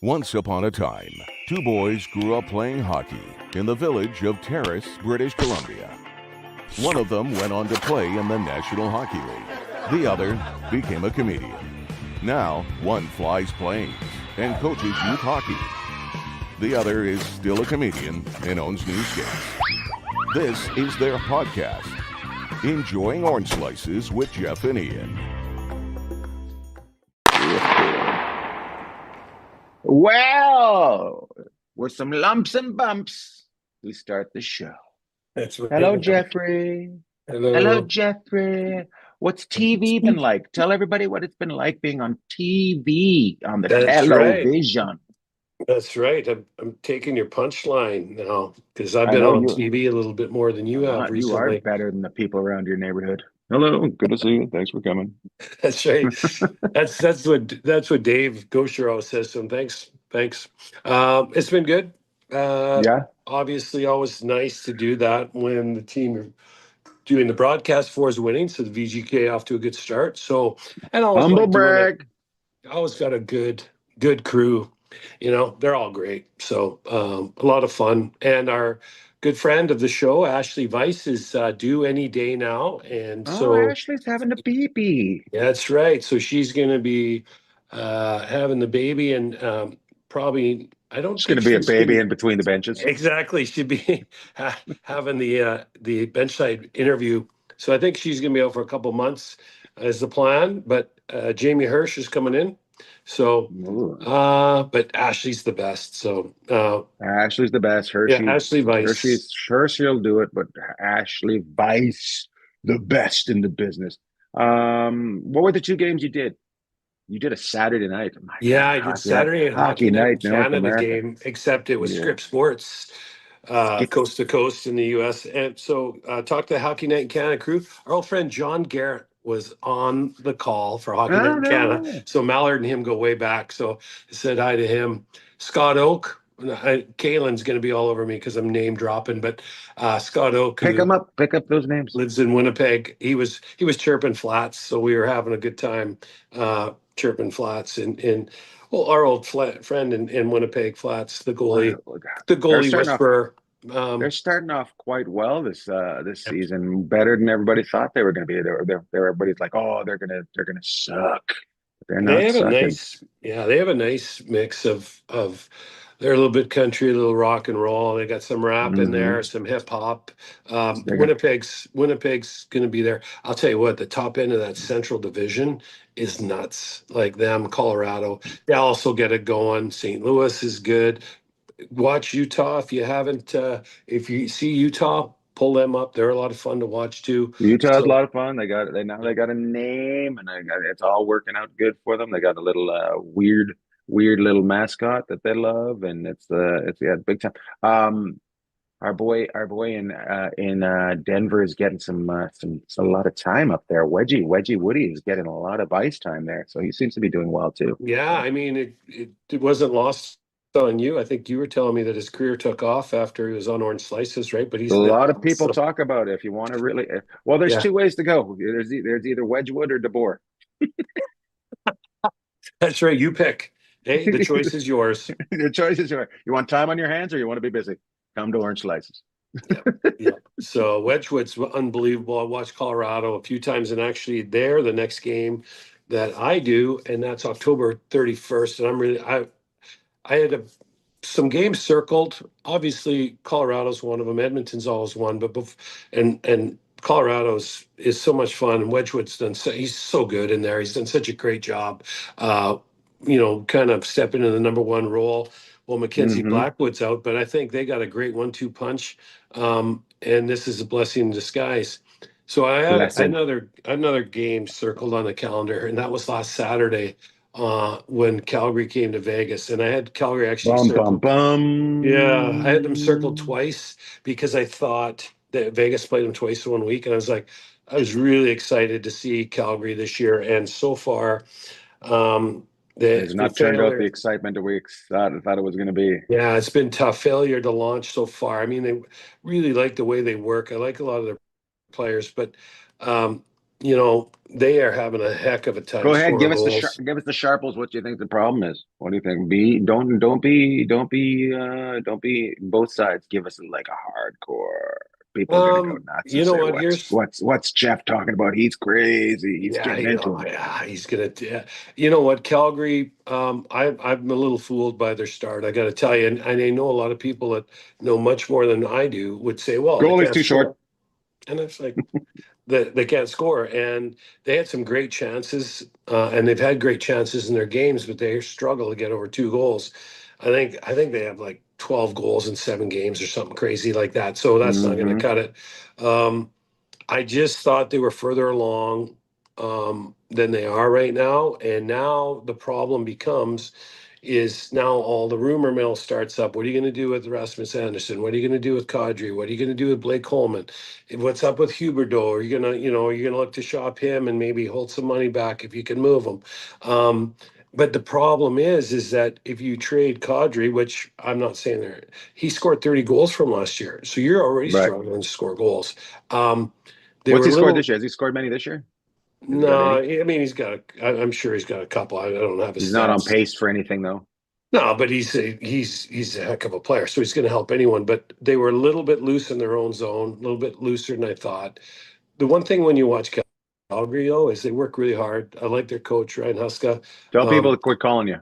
Once upon a time, two boys grew up playing hockey in the village of Terrace, British Columbia. One of them went on to play in the National Hockey League. The other became a comedian. Now, one flies planes and coaches youth hockey. The other is still a comedian and owns newsstands. This is their podcast, Enjoying Orange Slices with Jeff and Ian. Well, with some lumps and bumps, we start the show. That's right. Hello, Jeffrey. Hello, Jeffrey. What's TV been like? Tell everybody what it's been like being on TV, on the television. Right. That's right. I'm taking your punchline now because I've been on TV a little bit more than you have recently. You are better than the people around your neighborhood. Hello, good to see you. Thanks for coming. That's right. that's what Dave Gauchereau says to him. Thanks. It's been good. Yeah. Obviously, always nice to do that when the team you're doing the broadcast for is winning. So the VGK off to a good start. So and always humble brag. I always got a good crew. You know, they're all great. So a lot of fun. And our good friend of the show, Ashley Weiss, is due any day now. And Ashley's having a baby. That's right. So she's going to be having the baby and probably, I don't It's going to be a baby in between the benches. Exactly. She'd be having the benchside interview. So I think she's going to be out for a couple months as the plan. But Jamie Hirsch is coming in. So, but Ashley's the best. So, Ashley's the best. Ashley Weiss. Hershey'll do it, but Ashley Weiss, the best in the business. What were the two games you did? You did a Saturday night. I did Saturday and hockey night Canada game, except it was Script Sports, coast to coast in the U.S. And so, talked to the Hockey Night in Canada crew. Our old friend John Garrett was on the call for Hockey Night in Canada. So Mallard and him go way back. So I said hi to him. Scott Oak. Kaylin's going to be all over me because I'm name dropping, but Scott Oak. Pick up those names. Lives in Winnipeg. He was chirping flats. So we were having a good time chirping flats in our old friend in Winnipeg Flats, the goalie whisperer. They're starting off quite well this season, better than everybody thought they were going to be. Everybody's like, oh, they're gonna suck. They're not. They have a nice mix of they're a little bit country, a little rock and roll. They got some rap in there, some hip hop. Winnipeg's going to be there. I'll tell you what, the top end of that Central Division is nuts. Like them, Colorado, they also get it going. St. Louis is good. Watch Utah if you haven't. If you see Utah, pull them up. They're a lot of fun to watch too. Utah's a lot of fun. They got a name, and it's all working out good for them. They got a little weird little mascot that they love, and it's big time. Our boy in Denver is getting a lot of time up there. Wedgie Woody is getting a lot of ice time there, so he seems to be doing well too. Yeah, I mean it wasn't lost on you. I think you were telling me that his career took off after he was on Orange Slices, right? But he's a lot of people talk about it. If you want to really, there's two ways to go. There's either Wedgwood or DeBoer. That's right. You pick. Hey, the choice is yours. The choice is yours. You want time on your hands, or you want to be busy? Come to Orange Slices. Yeah. So Wedgwood's unbelievable. I watched Colorado a few times, and actually they're the next game that I do, and that's October 31st. And I'm really I had some games circled. Obviously, Colorado's one of them. Edmonton's always one, but and Colorado's is so much fun. And Wedgwood's he's so good in there. He's done such a great job. Kind of stepping into the number one role. Well, Mackenzie Blackwood's out, but I think they got a great 1-2 punch. And this is a blessing in disguise. So I had another game circled on the calendar, and that was last Saturday. When Calgary came to Vegas, and I had Calgary actually circled. Yeah, I had them circled twice because I thought that Vegas played them twice in 1 week, and I was really excited to see Calgary this year, and so far, it's not turned out the excitement that we thought it was going to be. Yeah, it's been tough. Failure to launch so far. I mean, they really like the way they work. I like a lot of their players, but they are having a heck of a time Go ahead, scoring goals. give us the sharples. What do you think the problem is? What do you think? Don't be both sides. Give us like a hardcore. People are gonna go nuts and You know say, what? Here's what's Jeff talking about? He's crazy. He's Yeah, getting into him. yeah, he's gonna. Yeah. You know what, Calgary? I'm a little fooled by their start. I got to tell you, and I know a lot of people that know much more than I do would say, "Well, they Goalie's can't too score," short. and it's like they can't score, and they had some great chances, and they've had great chances in their games, but they struggle to get over 2 goals. I think they have like 12 goals in 7 games or something crazy like that. So that's not going to Hmm. cut it. Um, I just thought they were further along than they are right now. And now the problem becomes is now all the rumor mill starts up. What are you going to do with Rasmus Anderson? What are you going to do with Kadri? What are you going to do with Blake Coleman? What's up with Huberdeau? Are you going to, you're going to look to shop him and maybe hold some money back if you can move him. But the problem is that if you trade Kadri, which I'm not saying there, he scored 30 goals from last year. So you're already Right. struggling to score goals. Um, they What's were he a scored little this year? Has he scored many this year? Has he got no. any? I mean, I'm sure he's got a couple. I don't have his He's not on stats. pace for anything though. No, but he's a heck of a player, so he's going to help anyone. But they were a little bit loose in their own zone, a little bit looser than I thought. The one thing when you watch Calgary, though, is they work really hard. I like their coach Ryan Huska. Tell people to Um, quit calling you.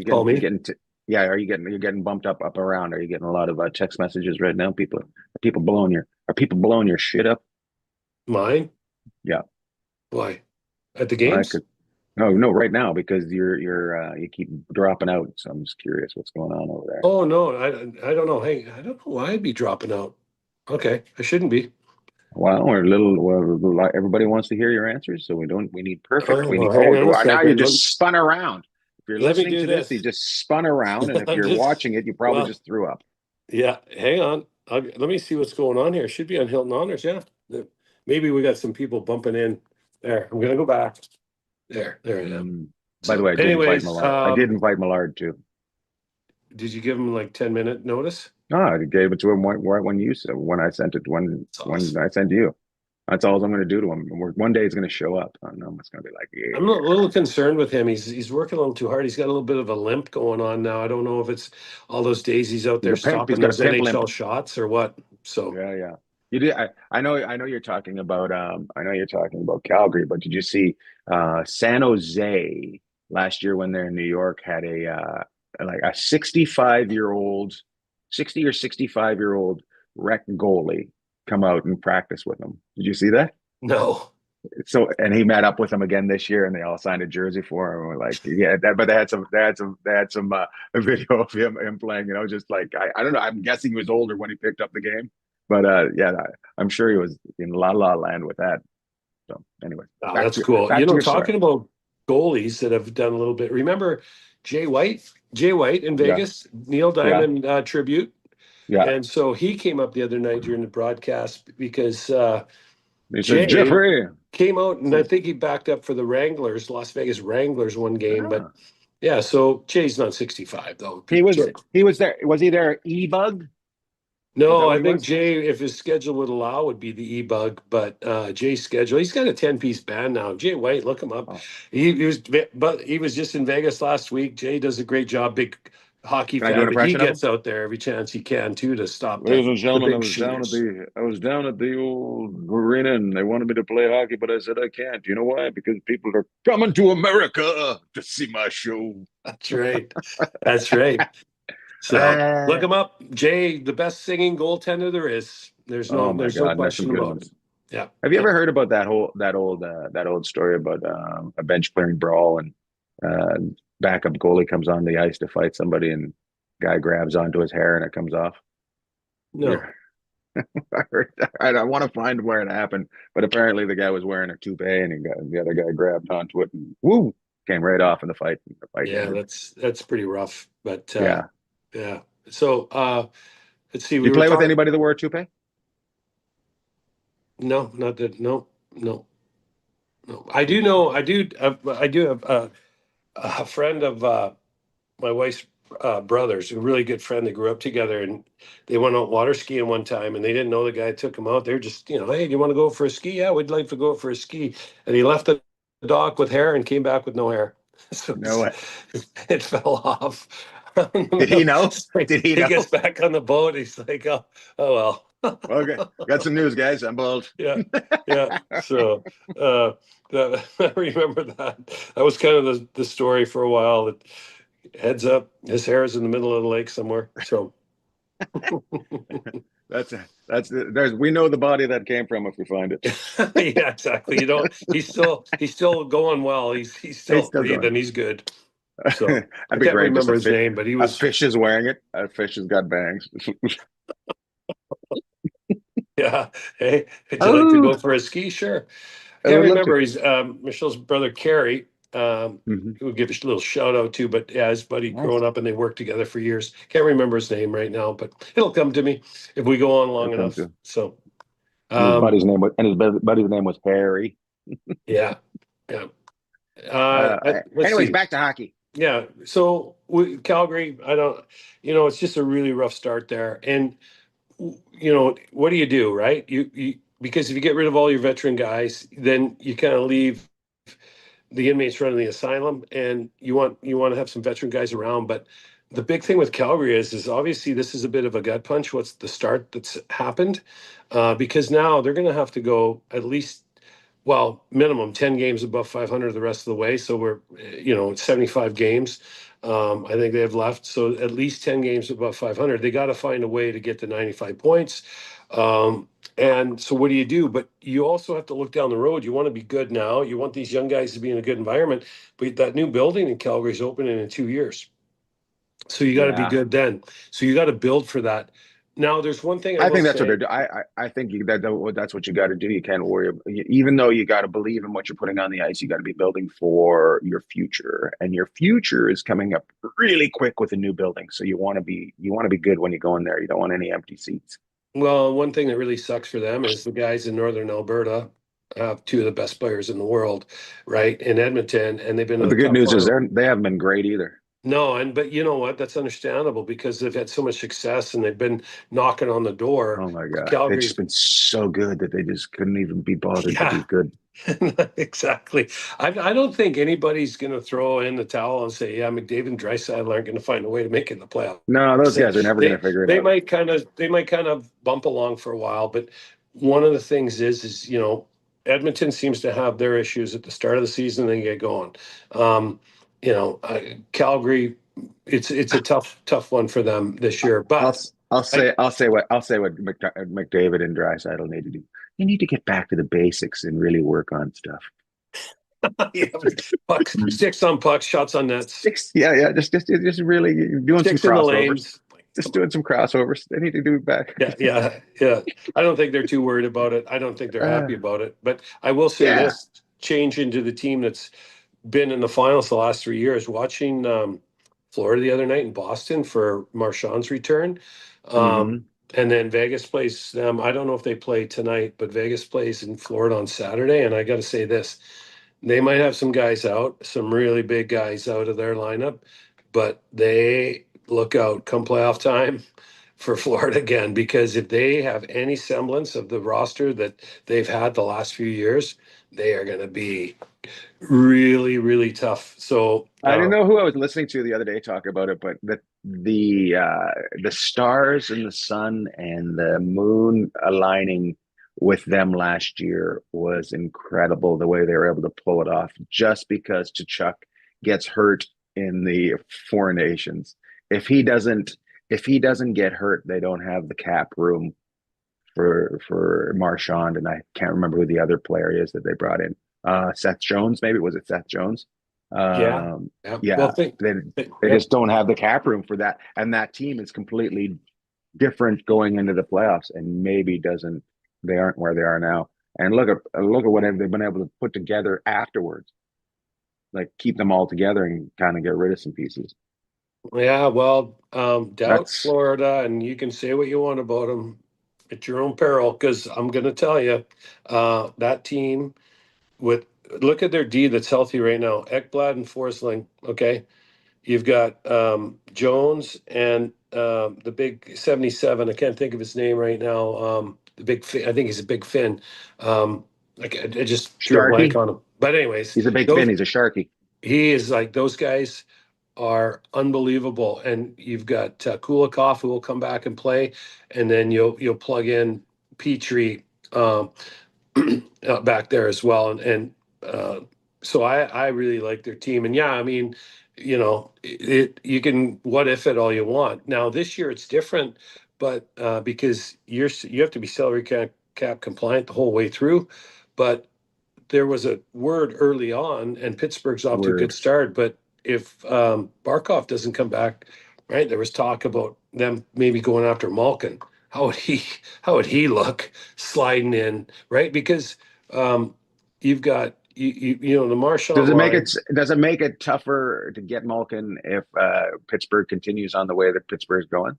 Call You me getting yeah, you're getting bumped up around? Are you getting a lot of text messages right now? Are people blowing your shit up? mine. Yeah, Why at the I games? could. No, right now because you keep dropping out. So I'm just curious what's going on over there. Oh no, I don't know. Hey, I don't know why I'd be dropping out. Okay, I shouldn't be. Well, everybody wants to hear your answers, so we need perfect. Oh, We need. well, Oh, hang on a now you second. just spun around. If you're Let me listening do to this, you this. just spun around, and if I'm you're just watching it, you probably well. just threw up. Yeah, hang on. Let me see what's going on here. Should be on Hilton Honors. Yeah. Maybe we got some people bumping in there. I'm gonna go back. There I am. Mm. By the So, way, I did invite anyways, Millard. I did invite Millard too. did you give him like 10-minute notice? No, I gave it to him when you said when I sent it That's when awesome. I sent you. That's all I'm going to do to him. One day he's going to show up. I know it's going to be like, I'm a yeah. little concerned with him. He's working a little too hard. He's got a little bit of a limp going on now. I don't know if it's all those days he's out He's there a pimp. He's stopping got a those pimp limp. NHL shots or what. So Yeah, yeah. You did. I know you're talking about. I know you're talking about Calgary, but did you see San Jose last year when they're in New York had like a 65-year-old, 60 or 65-year-old rec goalie come out and practice with them? Did you see that? no. So and he met up with them again this year, and they all signed a jersey for him. And we're like, yeah, but they had some a video of him playing. Just like I don't know. I'm guessing he was older when he picked up the game, but yeah, I'm sure he was in la la land with that. So anyway, Oh, that's cool. back to your story. Talking about goalies that have done a little bit. Remember Jay White? Jay White in Yeah, Vegas, Neil yeah, Diamond tribute. yeah. And so he came up the other night during the broadcast because He said, Jay Jeffrey. came out He and I said, think he backed up for the Wranglers, Las Vegas Wranglers one game. But ah. yeah, so Jay's not 65 though. He was there. Was he there? E-bug? Is that No, what I he think was? Jay, if his schedule would allow, would be the e-bug. But Jay's schedule, he's got a 10-piece band now. Jay White, look him up. Oh, He was just in Vegas last week. Jay does a great job, big hockey can I do an fan, but he impression of him? gets out there every chance he can too to stop Ladies and the gentlemen, big shooters. I was down at the old arena and they wanted me to play hockey, but I said I can't. You know why? Because people are coming to America to see my show. That's right. That's right. So look Uh, him up. Jay, the best singing goaltender there is. oh my There's no God, and there's some question good about it. ones. Yeah. Have you Yeah. ever heard about that old story about a bench clearing brawl and uh, backup goalie comes on the ice to fight somebody and guy grabs onto his hair and it comes off? No. You're, I heard that. I want to find where it happened, but apparently the guy was wearing a toupee and the other guy grabbed onto it and woo, came right off in the fight. The fight Yeah, ended. that's pretty rough. But Yeah. yeah. So let's see. Do We you were play with talking. anybody that wore a toupee? No, not that. No, no, no. I do know. I do have a friend of my wife's brothers, a really good friend. They grew up together, and they went out water skiing one time, and they didn't know the guy took them out. They're just, hey, do you want to go for a ski? Yeah, we'd like to go for a ski. And he left the dock with hair and came back with no hair. So No way. it fell off. Did he know? Did he He know? ges back on the boat. He's like, oh well. Okay, got some news, guys. I'm bald. Yeah. So I remember that. That was kind of the story for a while. That heads up, his hair is in the middle of the lake somewhere. So There's we know the body that came from if we find it. yeah, exactly. He's still going well. He's still still breathing. going. He's good. So That'd I be can't great. remember his name, but he A was. fish is wearing it. A fish has got bangs. Yeah. Hey, would you like to go for a ski? Sure. I Can't would love remember. to. He's Michelle's brother, Kerry. Mhm. We'll give a little shout out to, but yeah, his buddy Nice. growing up, and they worked together for years. Can't remember his name right now, but it'll come to me if we go on long It'll come enough. to. So, And his buddy's name was Harry. yeah. Let's Anyways, see. back to hockey. Yeah. So Calgary, it's just a really rough start there. And what do you do, right? You because if you get rid of all your veteran guys, then you kind of leave the inmates running the asylum, and you want to have some veteran guys around. But the big thing with Calgary is obviously this is a bit of a gut punch. What's the start that's happened? Because now they're going to have to go at least, well, minimum 10 games above 500 the rest of the way. So we're, 75 games. I think they have left. So at least 10 games above 500. They got to find a way to get to 95 points. And so what do you do? But you also have to look down the road. You want to be good now. You want these young guys to be in a good environment. But that new building in Calgary is opening in 2 years. So you got to be good then. So you got to build for that. Now, there's one thing I think that's what they're doing. I think that's what you got to do. You can't worry. Even though you got to believe in what you're putting on the ice, you got to be building for your future, and your future is coming up really quick with a new building. So you want to be good when you go in there. You don't want any empty seats. Well, one thing that really sucks for them is the guys in Northern Alberta have two of the best players in the world, right? In Edmonton, and they've been But to the good top news is final. they haven't been great either. No, but you know what? That's understandable because they've had so much success and they've been knocking on the door. Oh my God, they've Calgary's, just been so good that they just couldn't even be bothered to yeah, be good. exactly. I don't think anybody's going to throw in the towel and say, yeah, McDavid and Draisaitl aren't going to find a way to make it in the playoffs. No, those guys are never going to figure it They out. might kind of bump along for a while, but one of the things is Edmonton seems to have their issues at the start of the season, and they get going. Calgary, it's a tough one for them this year. But I'll say what McDavid and Draisaitl need to do. You need to get back to the basics and really work on stuff. yeah, pucks, sticks on pucks, shots on nets. Just really doing Sticks some in the crossovers. lanes. Just doing some crossovers. They need to do it back. Yeah. I don't think they're too worried about it. I don't think they're happy about it. But I will say this: change into the team that's been in the finals the last 3 years. Watching Florida the other night in Boston for Marchand's return. And then Vegas plays them. I don't know if they play tonight, but Vegas plays in Florida on Saturday. And I got to say this, they might have some guys out, some really big guys out of their lineup, but they look out come playoff time for Florida again, because if they have any semblance of the roster that they've had the last few years, they are going to be really, really tough. So I didn't know who I was listening to the other day talk about it, but the stars and the sun and the moon aligning with them last year was incredible. The way they were able to pull it off, just because Tkachuk gets hurt in the Four Nations. If he doesn't get hurt, they don't have the cap room for Marchand, and I can't remember who the other player is that they brought in. Seth Jones, maybe was it Seth Jones? Yeah. Well, they just don't have the cap room for that, and that team is completely different going into the playoffs, and they aren't where they are now. And look at what they've been able to put together afterwards, like keep them all together and kind of get rid of some pieces. Yeah, well, doubt Florida, and you can say what you want about them at your own peril, because I'm going to tell you, that team look at their D that's healthy right now. Ekblad and Forsling, okay? You've got Jones and the big 77. I can't think of his name right now. The big, I think he's a big Finn. I just drew a blank Sharky. on him. But anyways, He's a big those Finn. He's a Sharky. he is like those guys are unbelievable. And you've got Kulikov who will come back and play, and then you'll plug in Petrie back there as well. So I really like their team. And yeah, I mean, you can what if it all you want. Now this year it's different, but because you have to be salary cap compliant the whole way through. But there was a word early on, and Pittsburgh's off to a good Word. start. But if Barkov doesn't come back, right, there was talk about them maybe going after Malkin. How would he? How would he look sliding in, right? Because you've got the Marchand line. Does it make it tougher to get Malkin if Pittsburgh continues on the way that Pittsburgh's going?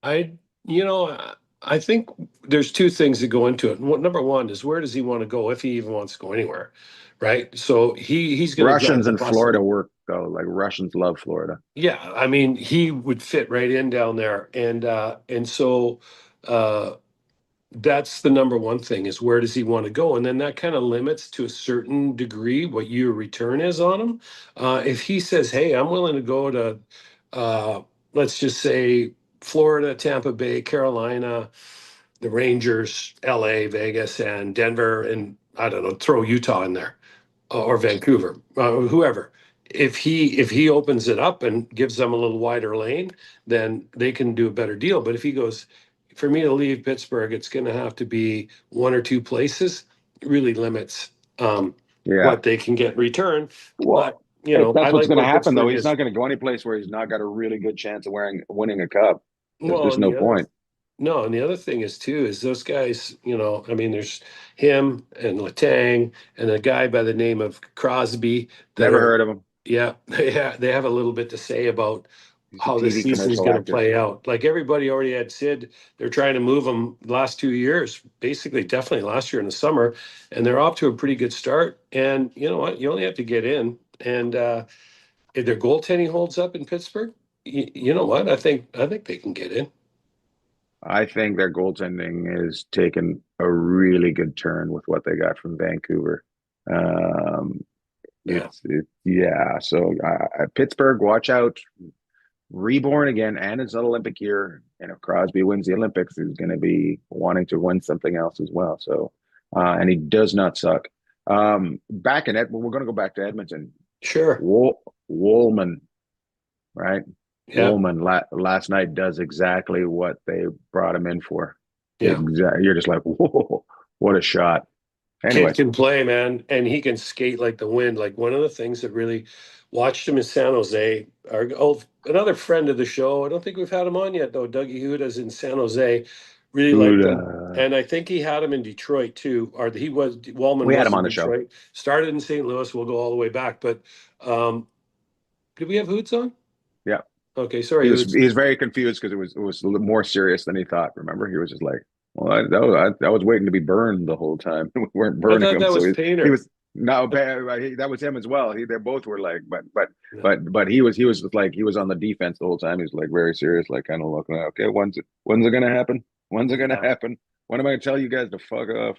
I you know I think there's two things that go into it. Number one is where does he want to go if he even wants to go anywhere, right? So he's going to drive Russians the in bus. Florida work though. Like Russians love Florida. Yeah, I mean he would fit right in down there, and so that's the number one thing is where does he want to go, and then that kind of limits to a certain degree what your return is on him. If he says, "Hey, I'm willing to go to," let's just say Florida, Tampa Bay, Carolina, the Rangers, LA, Vegas, and Denver, and I don't know, throw Utah in there or Vancouver, whoever. If he opens it up and gives them a little wider lane, then they can do a better deal. But if he goes, for me to leave Pittsburgh, it's going to have to be one or two places. It really limits Yeah. what they can get in return. Well, But if I that's what's like going to where happen, though, Pittsburgh he's is. not going to go any place where he's not got a really good chance of winning a cup. There's Well, just and no the other point. No, and the other thing is too is those guys, I mean, there's him and Letang and a guy by the name of Crosby that Never are, heard of him. yeah, they have a little bit to say about He's a how this TV season is commercial going to actor. play out. Like everybody already had said, they're trying to move them the last 2 years, basically, definitely last year in the summer, and they're off to a pretty good start. And you know what? You only have to get in, and if their goaltending holds up in Pittsburgh, you know what? I think they can get in. I think their goaltending is taking a really good turn with what they got from Vancouver. Um, Yeah. yeah. So Pittsburgh, watch out. Reborn again, and it's an Olympic year. And if Crosby wins the Olympics, he's going to be wanting to win something else as well. So, and he does not suck. Back in Edmonton, we're going to go back to Edmonton. Sure. Woolman, right? Yeah. Woolman last night does exactly what they brought him in for. Yeah. You're just like, whoa, what a shot. Anyway, Kid can play, man, and he can skate like the wind. Like one of the things that really watched him in San Jose. Another friend of the show. I don't think we've had him on yet, though. Dougie Huda's in San Jose. Really liked dude, him, and I think he had him in Detroit too. Or Wallman we had was him in on the show. Detroit. Started in St. Louis. We'll go all the way back. But did we have Hoots on? Yeah. Okay, sorry, Hoots. He was very confused because it was a little more serious than he thought. Remember, he was just like, "Well, I was waiting to be burned the whole time. We weren't I burning thought him." that So was he Painter. was no, that was him as well. They both were like, Yeah. but he was like he was on the defense the whole time. He was like very serious, like kind of looking, okay, when's it gonna happen? When's it gonna Yeah. happen? When am I gonna tell you guys to fuck off?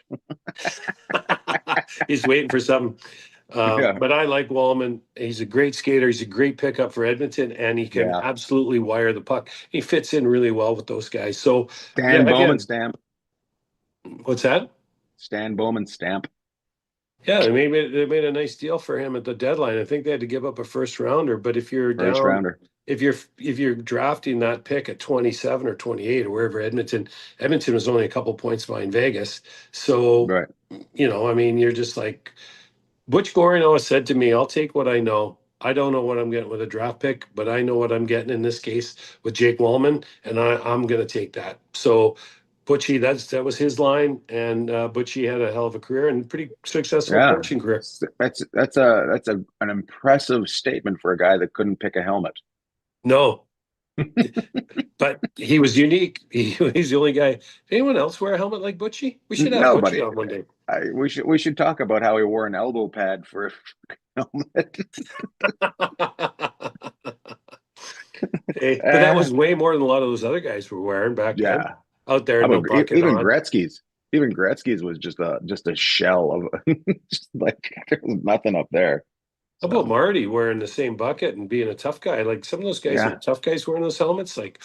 He's waiting for something. Yeah, But I like Wallman. He's a great skater. He's a great pickup for Edmonton, and he can yeah. absolutely wire the puck. He fits in really well with those guys. So, yeah, Stan Bowman again, stamp. what's that? Stan Bowman stamp. Yeah, they made a nice deal for him at the deadline. I think they had to give up a first rounder, but if you're First down, rounder. if you're drafting that pick at 27 or 28 or wherever Edmonton was only a couple points behind Vegas. So, Right. I mean, you're just like Butch Goring always said to me, I'll take what I know. I don't know what I'm getting with a draft pick, but I know what I'm getting in this case with Jake Wallman, and I'm going to take that. So Butchie, that was his line, and Butchie had a hell of a career and pretty successful Yeah, coaching career. that's an impressive statement for a guy that couldn't pick a helmet. No, But he was unique. He's the only guy. Did anyone else wear a helmet like Butchie? We should have Nobody. Butchie on one day. We should talk about how he wore an elbow pad for a helmet. Hey, but that was way more than a lot of those other guys were wearing back then. Yeah. Out there, How no about bucket even on. Gretzky's? Even Gretzky's was just a shell of just like there was nothing up there. How about Marty wearing the same bucket and being a tough guy? Like some of those guys Yeah. are tough guys wearing those helmets. Like,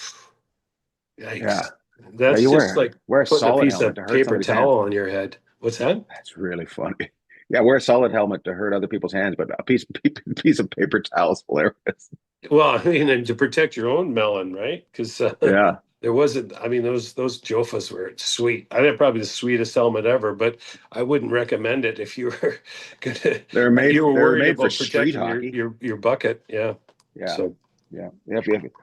yikes. Yeah. That's you just like wear a putting a solid piece helmet of to hurt paper somebody's towel hand. on your head. What's that? That's really funny. Yeah, wear a solid helmet to hurt other people's hands, but a piece of paper towel is hilarious. Well, I mean, and to protect your own melon, right? Because Yeah. there wasn't. I mean, those Jofas were sweet. I think probably the sweetest helmet ever, but I wouldn't recommend it if you were gonna. You were worried made for about street protecting hockey. your bucket. Yeah. Yeah. So Yeah.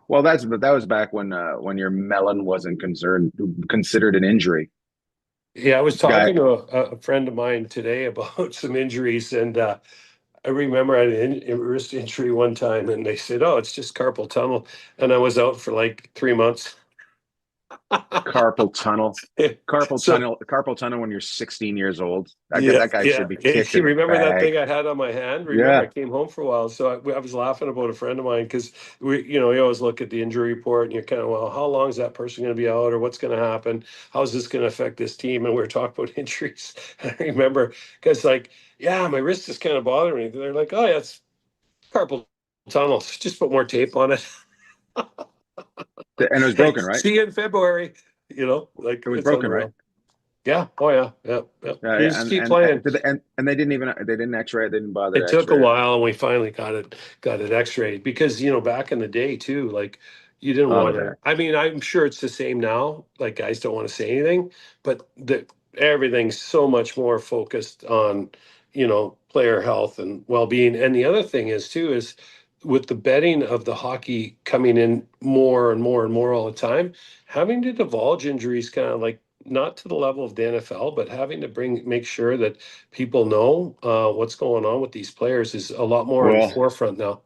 Well, that was back when your melon wasn't considered an injury. yeah, I was Guy, talking to a friend of mine today about some injuries, and I remember I had a wrist injury one time, and they said, "Oh, it's just carpal tunnel," and I was out for like 3 months. carpal tunnel. So Carpal tunnel when you're 16 years old. yeah, That guy yeah. should be kicked You in the remember that bag. thing I had on my hand? Remember, Yeah. I came home for a while, so I was laughing about a friend of mine because you always look at the injury report and you're kind of, well, how long is that person going to be out, or what's going to happen? How's this going to affect this team? And we were talking about injuries. And I remember because, like, yeah, my wrist is kind of bothering me. They're like, oh, yeah, it's carpal tunnel. Just put more tape on it. And it was Hey, broken, right? see you in February. Like It was it's broken, right? unreal. Yeah. Oh yeah. Yeah. Yeah. Yeah, You yeah. just keep playing. And they didn't X-ray it. They didn't bother It to took a X-ray it. while, and we finally got it X-rayed because back in the day too, like you didn't Oh want yeah. to. I mean, I'm sure it's the same now. Like guys don't want to say anything, but everything's so much more focused on player health and well-being. And the other thing is too is with the betting of the hockey coming in more and more and more all the time, having to divulge injuries kind of like not to the level of the NFL, but having to make sure that people know what's going on with these players is a lot more in the Well, forefront now.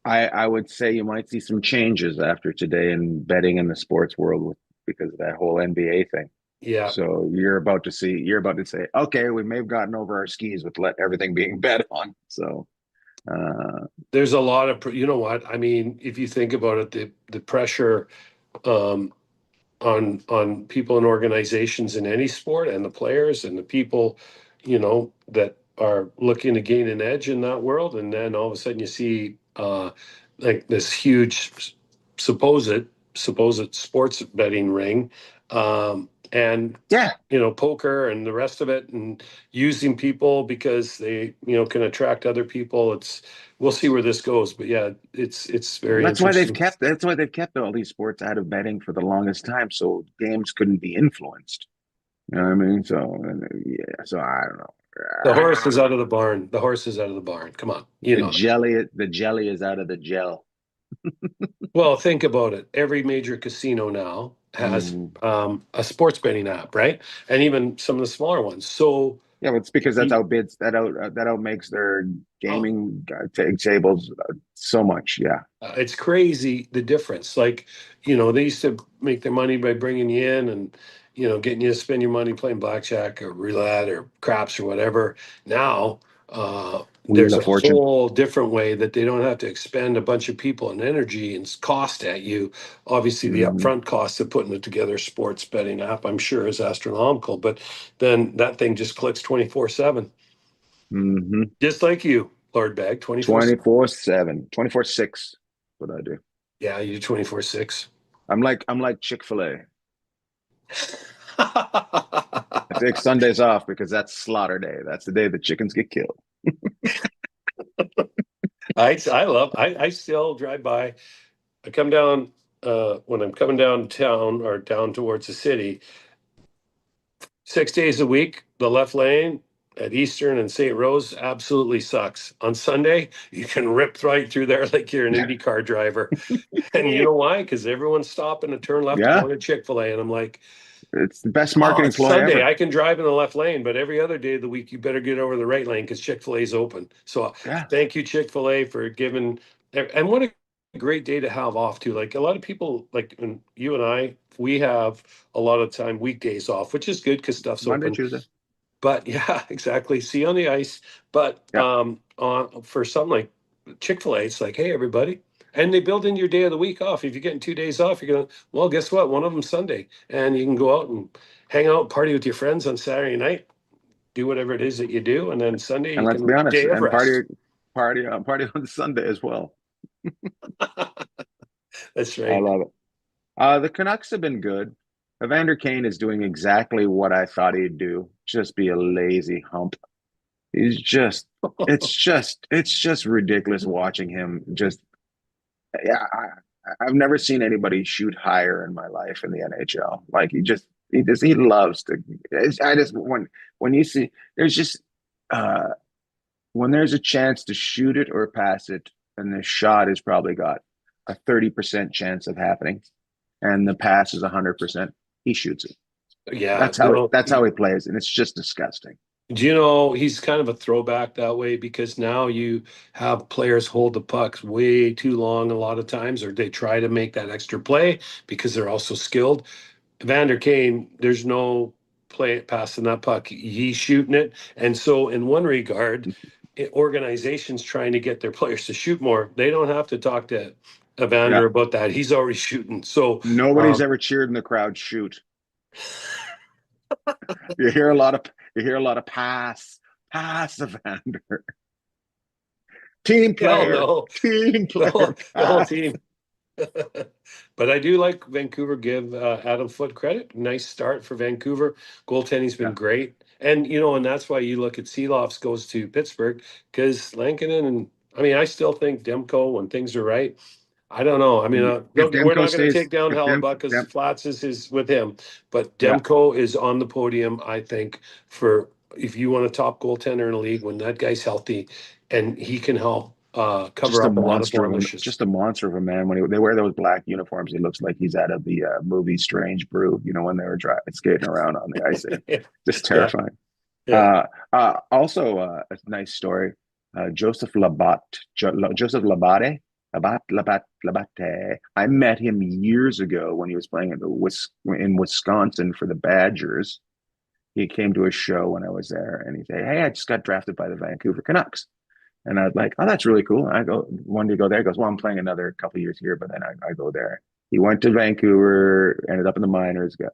I would say you might see some changes after today in betting in the sports world because of that whole NBA thing. Yeah. So you're about to say, okay, we may have gotten over our skis with everything being bet on. So there's a lot of, what I mean, if you think about it, the pressure on people and organizations in any sport and the players and the people, that are looking to gain an edge in that world. And then all of a sudden you see like this huge supposed sports betting ring. And yeah, poker and the rest of it, and using people because they can attract other people. We'll see where this goes, but yeah, it's very that's why interesting. that's why they've kept all these sports out of betting for the longest time, so games couldn't be influenced. You know what I mean? So yeah, so I don't know. The horse is out of the barn. The horse is out of the barn. Come on, The jelly is out of the gel. Well, think about it. Every major casino now has a sports betting app, right? And even some of the smaller ones. So yeah, but it's because that outmakes their gaming tables so much. Yeah, it's crazy the difference. Like, they used to make their money by bringing you in and getting you to spend your money playing blackjack or roulette or craps or whatever. Now, Wheel there's of a Fortune. whole different way that they don't have to expend a bunch of people and energy and cost at you. Obviously, the upfront cost of putting it together, sports betting app, I'm sure is astronomical. But then that thing just clicks 24/7, just like you, Lord Bagg, 24/7, 24/6. What I do. Yeah, you 24/6. I'm like Chick-fil-A. I take Sundays off because that's slaughter day. That's the day the chickens get killed. I still drive by. I come down when I'm coming downtown or down towards the city 6 days a week. The left lane at Eastern and St. Rose absolutely sucks. On Sunday, you can rip right through there like you're an IndyCar driver. And you know why? Because everyone's stopping to turn left Yeah, going to Chick-fil-A. And I'm like, it's the best marketing it's ploy Sunday. ever. I can drive in the left lane, but every other day of the week, you better get over the right lane because Chick-fil-A is open. So Yeah, thank you, Chick-fil-A, for giving. And what a great day to have off too. Like a lot of people, like when you and I, we have a lot of time weekdays off, which is good because stuff's Monday, open. Tuesday. But yeah, exactly. See you on the ice. But Yeah. on for something like Chick-fil-A, it's like, hey, everybody. And they build in your day of the week off. If you're getting 2 days off, you're going, well, guess what? One of them's Sunday. And you can go out and hang out, party with your friends on Saturday night, do whatever it is that you do. And then Sunday, And you let's be can honest, day of and rest. party on Sunday as well. That's I right. love it. The Canucks have been good. Evander Kane is doing exactly what I thought he'd do, just be a lazy hump. He's just, it's just ridiculous watching him. Just, yeah, I've never seen anybody shoot higher in my life in the NHL. Like he loves to. I just when you see there's just uh when there's a chance to shoot it or pass it, and the shot has probably got a 30% chance of happening, and the pass is 100%. He shoots it. Yeah. That's how he plays, and it's just disgusting. Do you know he's kind of a throwback that way because now you have players hold the pucks way too long a lot of times, or they try to make that extra play because they're also skilled. Vander Kane, there's no play passing that puck. He's shooting it. And so, in one regard, organizations trying to get their players to shoot more, they don't have to talk to Yeah, Evander about that. He's already shooting. So, nobody's ever cheered in the crowd. Shoot. You hear a lot of pass, Evander. Team hell player, no, team the whole player. team. But I do like Vancouver. Give Adam Foote credit. Nice start for Vancouver. Goaltending's been Yeah. great, and that's why you look at Seelofs goes to Pittsburgh because Lankinen and I mean I still think Demko when things are right. I don't know. I mean, If we're Demko not going to stays, take down if Hellebuck because Dem, Flats is with him, but yeah, Demko is on the podium. I think for if you want a top goaltender in the league when that guy's healthy and he can help cover up a lot of blemishes. just a monster of a man. When they wear those black uniforms, he looks like he's out of the movie Strange Brew. You know, when they were skating around on the ice, just Yeah, terrifying. yeah. Also, a nice story. Joseph Labate. I met him years ago when he was playing in Wisconsin for the Badgers. He came to a show when I was there, and he said, "Hey, I just got drafted by the Vancouver Canucks." And I was like, "Oh, that's really cool." And I go, "When do you go there?" He goes, "Well, I'm playing another couple of years here, but then I go there." He went to Vancouver, ended up in the minors, got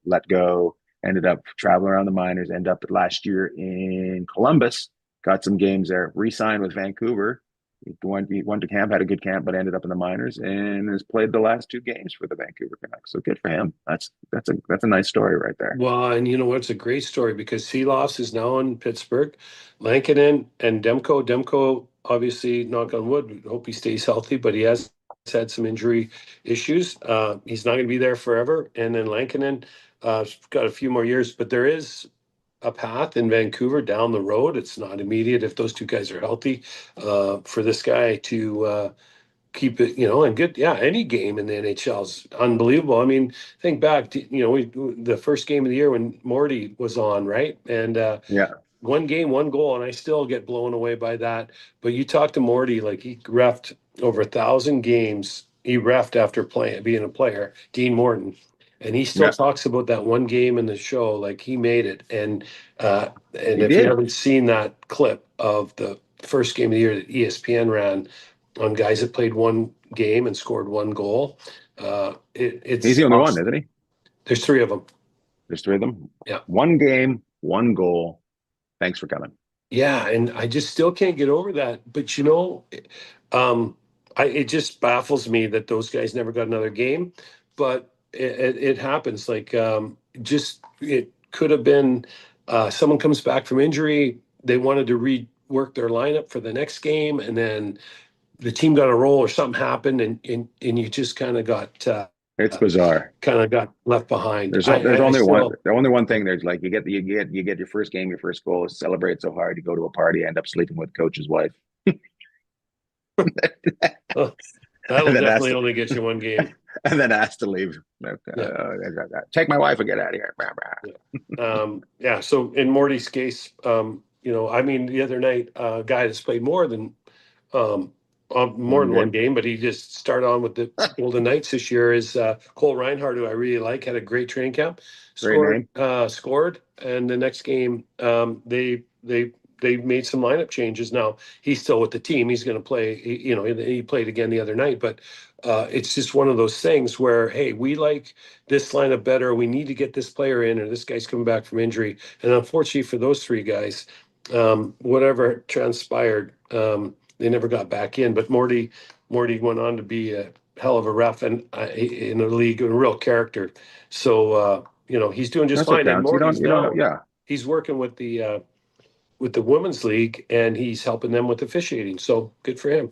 let go, ended up traveling around the minors, ended up last year in Columbus, got some games there, re-signed with Vancouver. He went to camp, had a good camp, but ended up in the minors and has played the last two games for the Vancouver Canucks. So good for him. That's a nice story right there. Well, and you know what? It's a great story because Seeloss is now in Pittsburgh. Lankinen and Demko. Demko, obviously, knock on wood, we hope he stays healthy, but he has had some injury issues. He's not going to be there forever. And then Lankinen got a few more years, but there is a path in Vancouver down the road. It's not immediate if those two guys are healthy for this guy to keep it, and good. Yeah, any game in the NHL is unbelievable. I mean, think back to, the first game of the year when Morty was on, right? And Yeah, one game, one goal, and I still get blown away by that. But you talk to Morty, like he refed over 1,000 games. He refed after being a player, Dean Morton. And he still yeah, talks about that one game in the show, like he made it. And he if you did. haven't seen that clip of the first game of the year that ESPN ran on guys that played one game and scored one goal, He's it's the only one, awesome. isn't he? There's three of them. There's three of them. Yeah. One game, one goal. Thanks for coming. Yeah, and I just still can't get over that. But um, it just baffles me that those guys never got another game. But it happens. Like just it could have been someone comes back from injury. They wanted to rework their lineup for the next game, and then the team got a roll or something happened, and you just It's bizarre. kind of got left behind. There's I only one. still. The only one thing. There's like you get your first game, your first goal, celebrate so hard, you go to a party, end up sleeping with coach's wife, That'll and then ask definitely only get you one game. and then ask to leave. Yeah. Take my wife and get out of here. Yeah. So in Morty's case, I mean, the other night, a guy that's played more than um, more than one game. game, but he just started on with the Golden Knights this year. Is Cole Reinhardt, who I really like, had a great training camp. Great name. Scored, and the next game, they made some lineup changes. Now he's still with the team. He's going to play. He played again the other night, but it's just one of those things where, hey, we like this lineup better. We need to get this player in, or this guy's coming back from injury. And unfortunately for those three guys, whatever transpired, they never got back in. But Morty went on to be a hell of a ref and in the league, a real character. So he's doing just That's what fine. And counts. Morty's now Yeah. he's working with the women's league, and he's helping them with officiating. So good for him.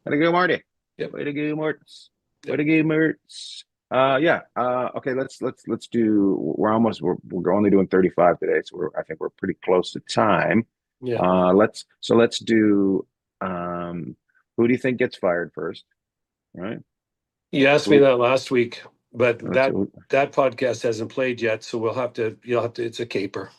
Way to go, Marty. Yep. Way to go, Marts. Way to go, Marts. Okay, let's do. We're only doing 35 today, so I think we're pretty close to time. Yeah. Let's do. Who do you think gets fired first? Right. You asked me that last week, but that Let's- podcast hasn't played yet, so you'll have to. It's a caper.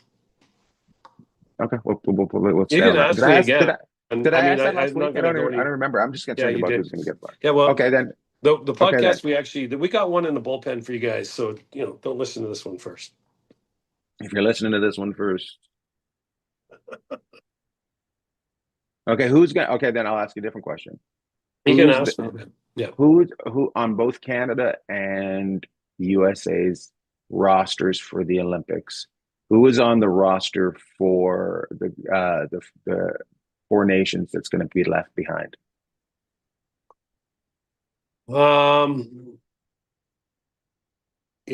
Okay. Let's You stay on can that. ask me again. Did I ask that last I'm week? not I going don't to go remember. I'm just Yeah, concerned you about did. who's going to get fired. Yeah, well, Okay, then. the podcast then. we got one in the bullpen for you guys, so don't listen to this one first. If you're listening to this one first. Okay, then I'll ask you a different question. You can ask me. Yeah. Who on both Canada and USA's rosters for the Olympics? Who is on the roster for the four nations that's going to be left behind? You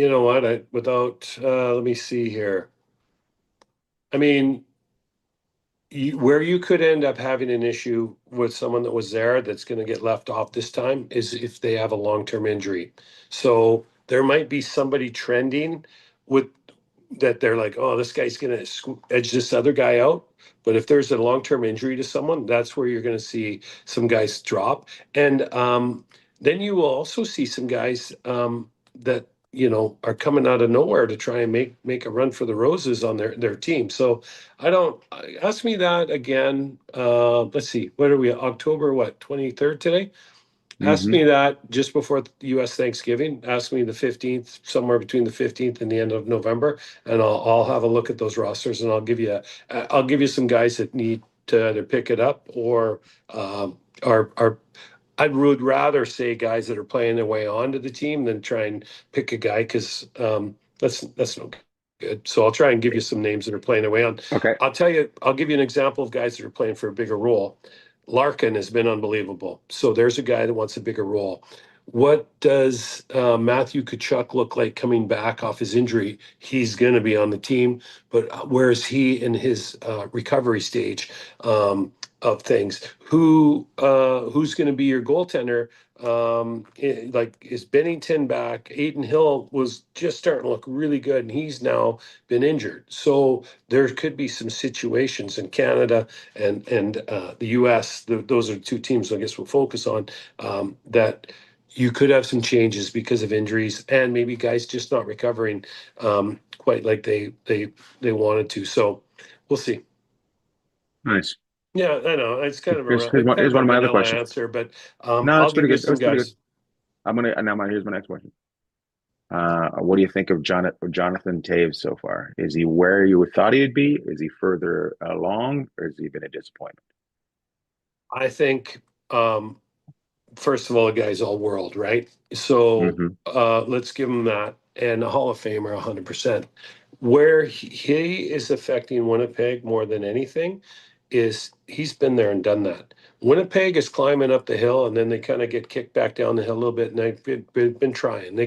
know what? Let me see here. I mean, where you could end up having an issue with someone that was there that's going to get left off this time is if they have a long-term injury. So there might be somebody trending with that. They're like, oh, this guy's going to edge this other guy out. But if there's a long-term injury to someone, that's where you're going to see some guys drop. And then you will also see some guys that are coming out of nowhere to try and make a run for the roses on their team. So ask me that again. Let's see, what are we, October 23rd today? Ask me that just before the US Thanksgiving. Ask me the 15th, somewhere between the 15th and the end of November, and I'll have a look at those rosters, and I'll give you some guys that need to either pick it up or are I would rather say guys that are playing their way onto the team than try and pick a guy, because that's no good. So I'll try and give you some names that are playing their way on. Okay. I'll give you an example of guys that are playing for a bigger role. Larkin has been unbelievable. So there's a guy that wants a bigger role. What does Matthew Tkachuk look like coming back off his injury? He's going to be on the team, but where is he in his recovery stage of things? Who's going to be your goaltender? Is Bennington back? Aiden Hill was just starting to look really good, and he's now been injured. So there could be some situations in Canada and the US. Those are two teams I guess we'll focus on, that you could have some changes because of injuries and maybe guys just not recovering quite like they wanted to. So we'll see. Nice. Yeah, I know it's kind of Here's one of my other questions. answer, but No, I'll it's pretty give you good. some guys. Here's my next question. What do you think of Jonathan Toews so far? Is he where you thought he'd be? Is he further along, or has he been a disappointment? I think first of all, the guy's all world, right? So let's give him that, and a Hall of Famer, 100%. Where he is affecting Winnipeg more than anything is he's been there and done that. Winnipeg is climbing up the hill, and then they kind of get kicked back down the hill a little bit, and they've been trying.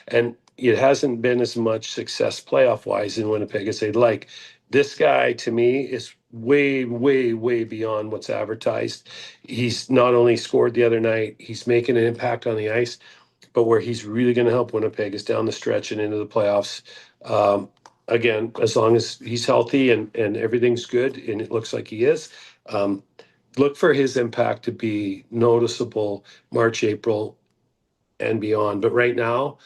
And it hasn't been as much success playoff wise in Winnipeg as they'd like. This guy, to me, is way, way, way beyond what's advertised. He's not only scored the other night, he's making an impact on the ice, but where he's really going to help Winnipeg is down the stretch and into the playoffs. Again, as long as he's healthy and everything's good, and it looks like he is, look for his impact to be noticeable March, April, and beyond. But right now,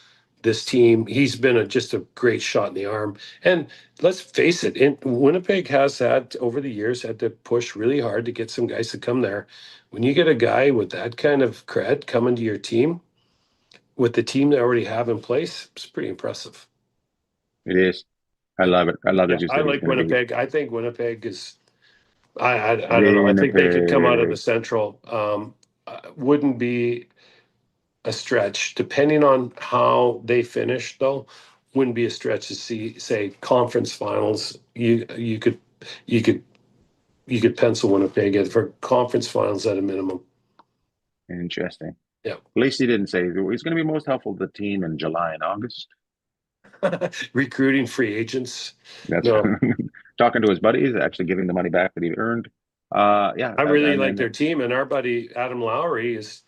this team. He's been just a great shot in the arm. And let's face it, Winnipeg has had over the years had to push really hard to get some guys to come there. When you get a guy with that kind of cred coming to your team, with the team they already have in place, it's pretty impressive. It is. I love it. I love Yeah, that you I said he's like going to be Winnipeg. I think Winnipeg is. I don't know. I think they could come out of the Winnipeg. Central. Wouldn't be a stretch, depending on how they finish. Though, wouldn't be a stretch to see, say, conference finals. You could you could you could pencil Winnipeg in for conference finals at a minimum. Interesting. Yeah. At least he didn't say he's going to be most helpful to the team in July and August. Recruiting free agents. That's No, talking to his buddies, actually giving the money back that he earned. Yeah, I really and like then their team, and our buddy Adam Lowry is,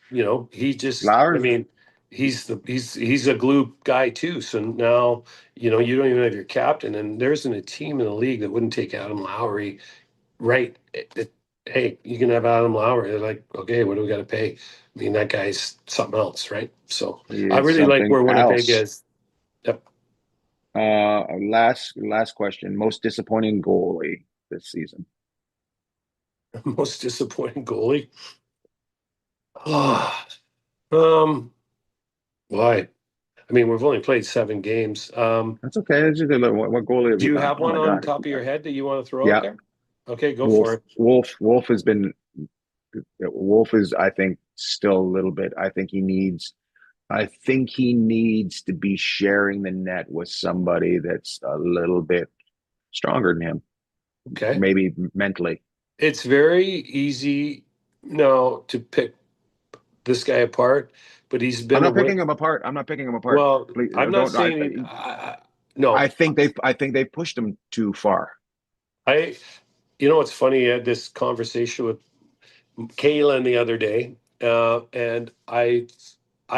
he just, I Flowers. mean, he's a glue guy too. So now, you don't even have your captain, and there isn't a team in the league that wouldn't take Adam Lowry. Right? Hey, you can have Adam Lowry. They're like, okay, what do we got to pay? I mean, that guy's something else, right? So He I is really like something where Winnipeg else. is. Yep. Last question. Most disappointing goalie this season. Most disappointing goalie. Um, why? I mean, we've only played 7 games. That's okay. It's just what goalie have Do we you got? have Oh one my on God. top of your head that you want to throw out Yeah. there? Okay, go for it. Wolf has been. Wolf is, I think, still a little bit. I think he needs to be sharing the net with somebody that's a little bit stronger than him, Okay. maybe mentally. It's very easy now to pick this guy apart, but he's been I'm not picking him apart. I'm not picking him apart. Well, Please, I'm not don't. saying no. I think they've pushed him too far. It's funny. I had this conversation with Kaylin the other day, and I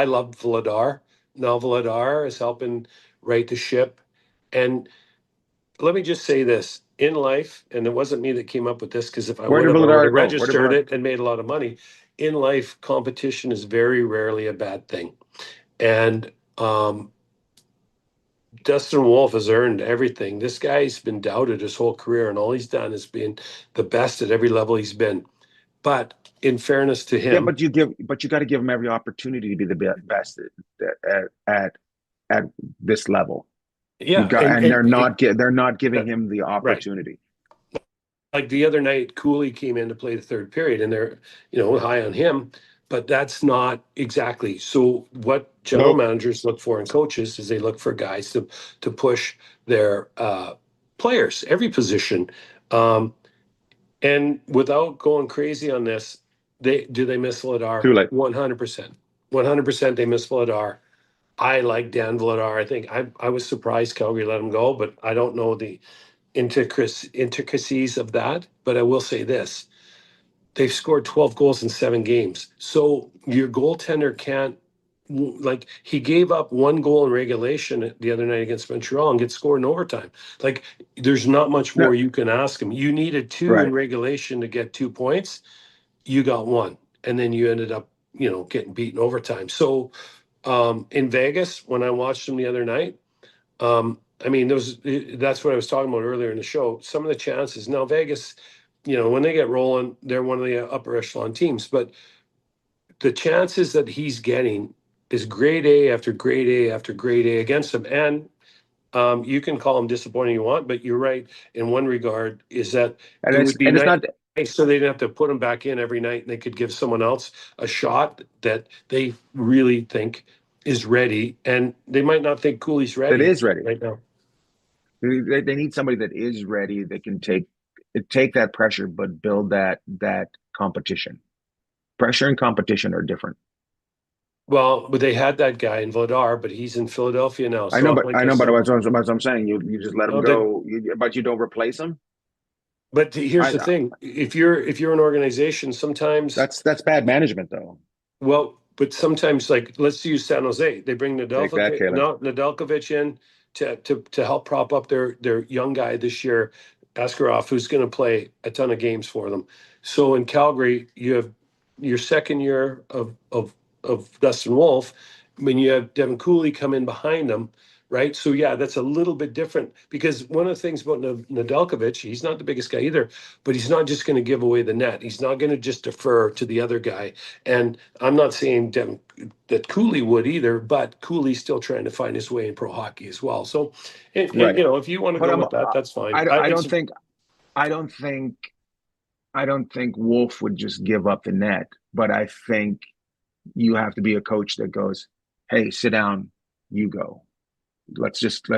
love Vladar. Now Vladar is helping right the ship, and let me just say this: in life, and it wasn't me that came up with this, because if I Where would did have, I would Villadar have go? Where did registered Villadar? it and made a lot of money. In life, competition is very rarely a bad thing, and Dustin Wolf has earned everything. This guy's been doubted his whole career, and all he's done is been the best at every level he's been. But in fairness to Yeah, him, but you got to give him every opportunity to be the best at this level. yeah, And they're not giving him the right. opportunity. Like the other night, Cooley came in to play the third period, and they're high on him, but that's not exactly. So what general managers look for in coaches is they look for guys to push their players, every position. And without going crazy on this, they miss Vladar? Too late. 100%. 100% they miss Vladar. I like Dan Vladar. I think I was surprised Calgary let him go, but I don't know the intricacies of that. But I will say this: they've scored 12 goals in 7 games. So your goaltender can't, like, he gave up 1 goal in regulation the other night against Montreal and gets scored in overtime. Like, there's not much No, more you can ask him. You needed 2 in right. regulation to get 2 points. You got 1, and then you ended up, getting beaten overtime. So in Vegas, when I watched him the other night, I mean, that's what I was talking about earlier in the show. Some of the chances now, Vegas, when they get rolling, they're one of the upper echelon teams. But the chances that he's getting is grade A after grade A after grade A against him. And you can call him disappointing you want, but you're right in one regard, is that And it would be it's nice not so they didn't have to put him back in every night, and they could give someone else a shot that they really think is ready. And they might not think Cooley's that ready is ready. right now. They need somebody that is ready that can take that pressure, but build that competition. Pressure and competition are different. Well, but they had that guy in Vladar, but he's in Philadelphia now. I know, but like said, what I'm saying, you just let him go, but you don't replace him. But here's the thing: if you're an organization, sometimes that's bad management, though. Well, but sometimes, like, let's use San Jose. They bring Take that, Caleb. Nedeljkovic in to help prop up their young guy this year, Askarov, who's going to play a ton of games for them. So in Calgary, you have your second year of Dustin Wolf, when you have Devin Cooley come in behind them, right? So yeah, that's a little bit different because one of the things about Nedeljkovic, he's not the biggest guy either, but he's not just going to give away the net. He's not going to just defer to the other guy. And I'm not saying that Cooley would either, but Cooley's still trying to find his way in pro hockey as well. So, Right. you know, if you want to But go with that, that's fine. I don't think I don't think I don't think Wolf would just give up the net, but I think you have to be a coach that goes, "Hey, sit down, you go. Let's just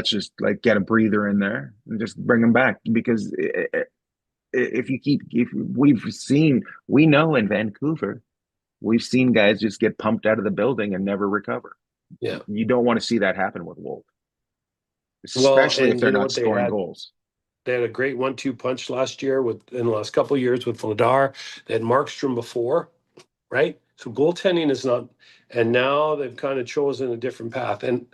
like get a breather in there and just bring him back." Because if we know in Vancouver, we've seen guys just get pumped out of the building and never recover. Yeah. You don't want to see that happen with Wolf, Well, especially if and they're you know not what scoring goals. they had a great 1-2 punch last year in the last couple of years with Vladar. They had Markstrom before, right? So goaltending is not, and now they've kind of chosen a different path. And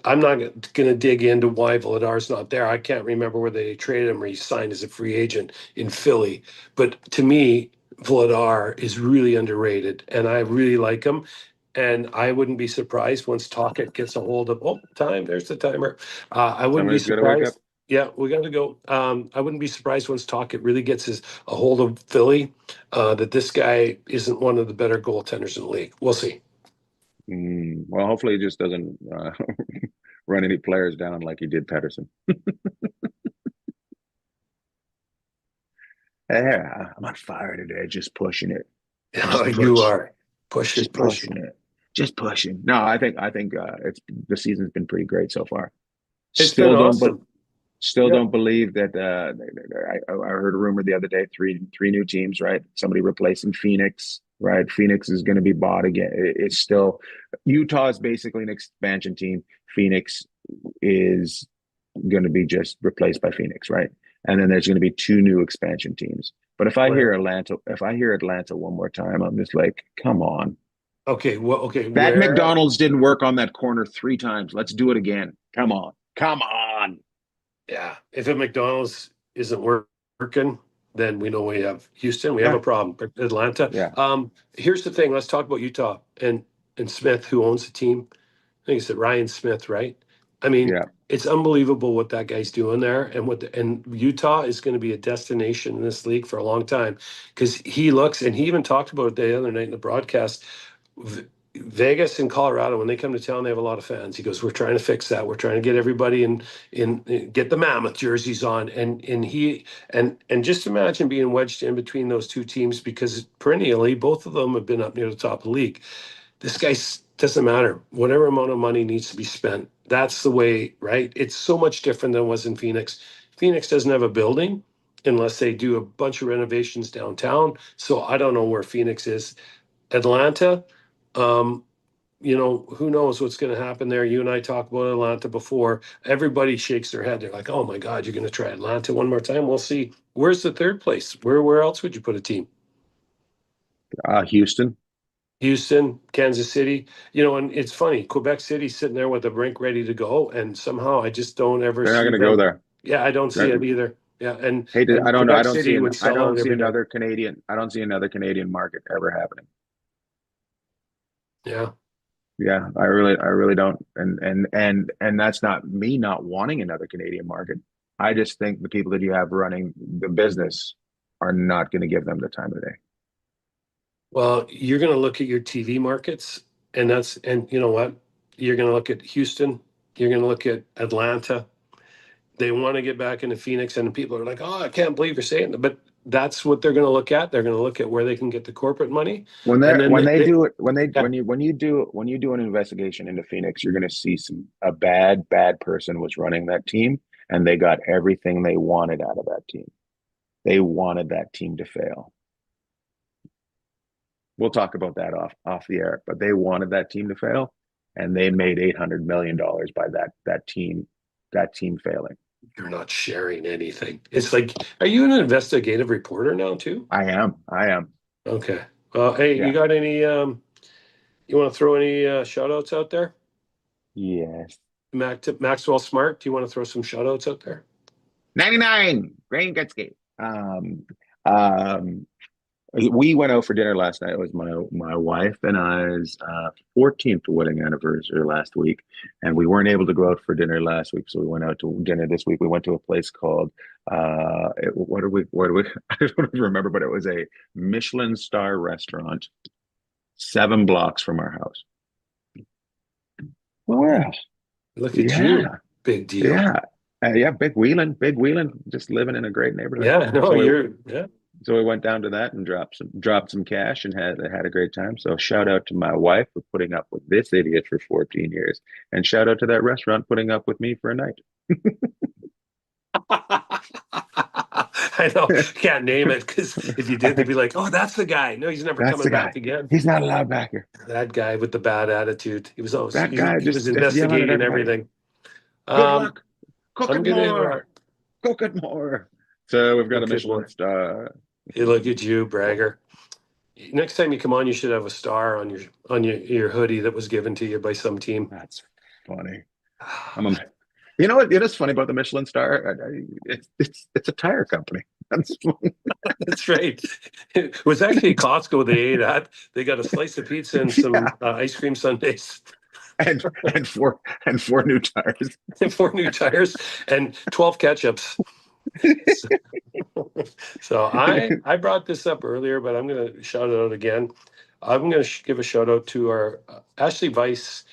I'm not going to dig into why Vladar's not there. I can't remember where they traded him or he signed as a free agent in Philly. But to me, Vladar is really underrated, and I really like him. And I wouldn't be surprised once Tocchet gets a hold of, there's the timer. I wouldn't be Somebody's got to wake up. surprised. Yeah, we got to go. I wouldn't be surprised once Tocchet really gets a hold of Philly, that this guy isn't one of the better goaltenders in the league. We'll see. Well, hopefully, he just doesn't run any players down like he did Pedersen. Yeah, I'm on fire today, just pushing it. You are pushing. Just pushing. No, I think it's the season's been pretty great so far. It's been awesome. Don't believe that. I heard a rumor the other day, three new teams, right? Somebody replacing Phoenix, right? Phoenix is going to be bought again. It's still Utah is basically an expansion team. Phoenix is going to be just replaced by Phoenix, right? And then there's going to be two new expansion teams. But if I hear Atlanta one more time, I'm just like, come on. Okay, well, okay. That McDonald's didn't work on that corner 3 times. Let's do it again. Come on. Yeah, if a McDonald's isn't working, then we know we have Houston. We have a problem. Atlanta. Yeah. Here's the thing. Let's talk about Utah and Smith, who owns the team. I think it's Ryan Smith, right? I mean, it's unbelievable what that guy's doing there, and Utah is going to be a destination in this league for a long time because he looks, and he even talked about it the other night in the broadcast. Vegas and Colorado, when they come to town, they have a lot of fans. He goes, "We're trying to fix that. We're trying to get everybody in get the Mammoth jerseys on." And just imagine being wedged in between those two teams because perennially both of them have been up near the top of the league. This guy doesn't matter. Whatever amount of money needs to be spent. That's the way, right? It's so much different than it was in Phoenix. Phoenix doesn't have a building unless they do a bunch of renovations downtown. So I don't know where Phoenix is. Atlanta, you know, who knows what's going to happen there. You and I talked about Atlanta before. Everybody shakes their head. They're like, "Oh my God, you're going to try Atlanta one more time?" We'll see. Where's the third place? Where else would you put a team? Houston, Kansas City. You know, and it's funny. Quebec City's sitting there with a rink ready to go, and somehow I just don't ever they're not see going to them. go there. Yeah, I don't see it either. Yeah, and I don't know. Quebec City would sell out every night. I don't see another Canadian market ever happening. Yeah. Yeah, I really don't. And that's not me not wanting another Canadian market. I just think the people that you have running the business are not going to give them the time of day. Well, you're going to look at your TV markets, and you know what? You're going to look at Houston. You're going to look at Atlanta. They want to get back into Phoenix, and people are like, "Oh, I can't believe you're saying that." But that's what they're going to look at. They're going to look at where they can get the corporate money. When you do an investigation into Phoenix, you're going to see a bad person was running that team, and they got everything they wanted out of that team. They wanted that team to fail. We'll talk about that off the air, but they wanted that team to fail, and they made $800 million by that team failing. You're not sharing anything. It's like, are you an investigative reporter now too? I am. Okay. Hey, you got any? You want to throw any shout outs out there? Yes. Maxwell Smart. Do you want to throw some shout outs out there? 99 Grain Gutscape. We went out for dinner last night. It was my wife and I's 14th wedding anniversary last week, and we weren't able to go out for dinner last week, so we went out to dinner this week. We went to a place called what do we I don't even remember, but it was a Michelin star restaurant 7 blocks from our house. Well, Look at yeah, you. Big deal. yeah, big wheeling, just living in a great neighborhood. Yeah, no, So yeah. So we went down to that and dropped some cash and had a great time. So shout out to my wife for putting up with this idiot for 14 years, and shout out to that restaurant putting up with me for a night. I know. Can't name it because if you did, they'd be like, "Oh, that's the guy." No, he's never That's coming the guy. back again. He's not allowed back here. That guy with the bad attitude. He was always That guy he was just yelling at investigating everybody. everything. Good luck. Cook I'm it gonna more. Cook it more. So we've got a Cook it Michelin more. star. Hey, look at you, bragger. Next time you come on, you should have a star on your hoodie that was given to you by some team. That's funny. You know what? It's funny about the Michelin star. It's a tire company. That's funny. That's right. It was actually Costco. They ate at. They got a slice of pizza and some ice cream sundaes. and four new tires. And 4 new tires and 12 ketchups. So I brought this up earlier, but I'm going to shout it out again. I'm going to give a shout out to our Ashley Weiss,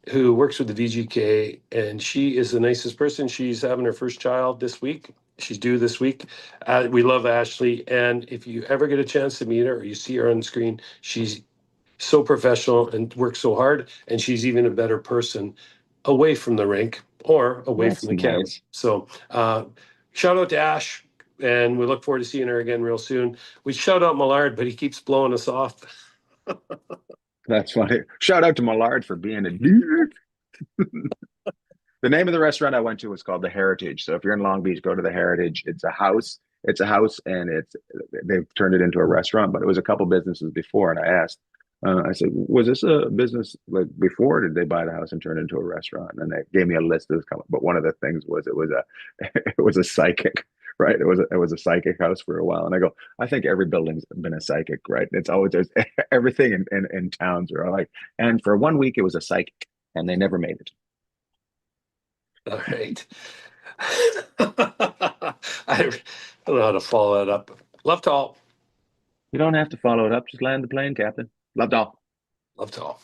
who works with the VGK, and she is the nicest person. She's having her first child this week. She's due this week. We love Ashley, and if you ever get a chance to meet her or you see her on screen, she's so professional and works so hard, and she's even a better person away from the rink or away That's from the camera. nice. So shout out to Ash, and we look forward to seeing her again real soon. We shout out Millard, but he keeps blowing us off. That's funny. Shout out to Millard for being a dude. The name of the restaurant I went to was called the Heritage. So if you're in Long Beach, go to the Heritage. It's a house. And they've turned it into a restaurant. But it was a couple businesses before, and I asked. I said, "Was this a business like before? Or did they buy the house and turn it into a restaurant?" And they gave me a list of but one of the things was it was a psychic, right? It was a psychic house for a while. And I go, I think every building's been a psychic, right? It's always there's everything in towns are like. And for 1 week, it was a psychic, and they never made it. All right. I don't know how to follow that up. Love to all. You don't have to follow it up. Just land the plane, Captain. Loved all. Love to all.